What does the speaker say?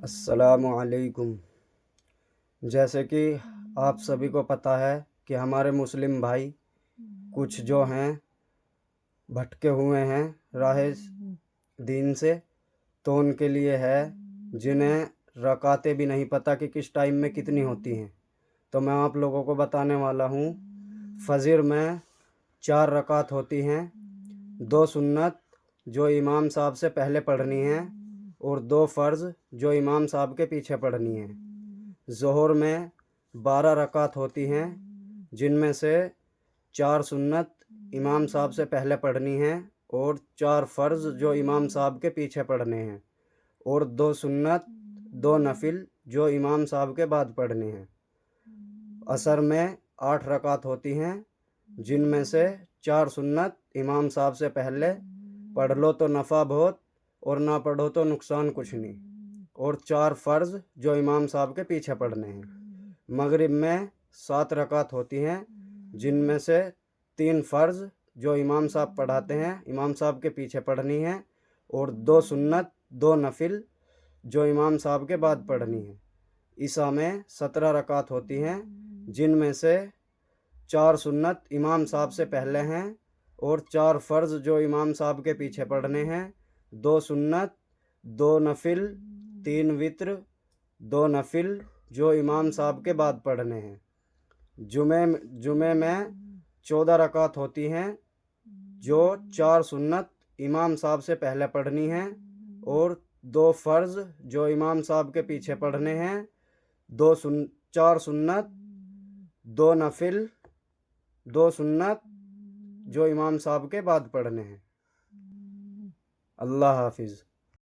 السلام علیکم۔ جیسے کہ آپ سبھی کو پتہ ہے کہ ہمارے مسلم بھائی کچھ جو ہیں بھٹکے ہوئے ہیں راہ دین سے، تو ان کے لیے ہے جنہیں رکعتیں بھی نہیں پتہ کہ کس ٹائم میں کتنی ہوتی ہیں، تو میں آپ لوگوں کو بتانے والا ہوں۔ فجر میں 4 رکعت ہوتی ہیں، 2 سنت جو امام صاحب سے پہلے پڑھنی ہیں اور 2 فرض جو امام صاحب کے پیچھے پڑھنی ہیں۔ ظہر میں 12 رکعت ہوتی ہیں، جن میں سے 4 سنت امام صاحب سے پہلے پڑھنی ہیں اور 4 فرض جو امام صاحب کے پیچھے پڑھنے ہیں، اور 2 سنت 2 نفل جو امام صاحب کے بعد پڑھنے ہیں۔ عصر میں 8 رکعت ہوتی ہیں، جن میں سے 4 سنت امام صاحب سے پہلے پڑھ لو تو نفع بہت اور نہ پڑھو تو نقصان کچھ نہیں، اور 4 فرض جو امام صاحب کے پیچھے پڑھنے ہیں۔ مغرب میں 7 رکعت ہوتی ہیں، جن میں سے 3 فرض جو امام صاحب پڑھاتے ہیں امام صاحب کے پیچھے پڑھنی ہیں، اور 2 سنت 2 نفل جو امام صاحب کے بعد پڑھنی ہیں۔ عشاء میں 17 رکعت ہوتی ہیں، جن میں سے 4 سنت امام صاحب سے پہلے ہیں اور 4 فرض جو امام صاحب کے پیچھے پڑھنے ہیں، 2 سنت 2 نفل 3 وتر 2 نفل جو امام صاحب کے بعد پڑھنے ہیں۔ جمعے میں 14 رکعت ہوتی ہیں، جو 4 سنت امام صاحب سے پہلے پڑھنی ہیں اور 2 فرض جو امام صاحب کے پیچھے پڑھنے ہیں، 4 سنت 2 نفل 2 سنت جو امام صاحب کے بعد پڑھنے ہیں۔ اللہ حافظ۔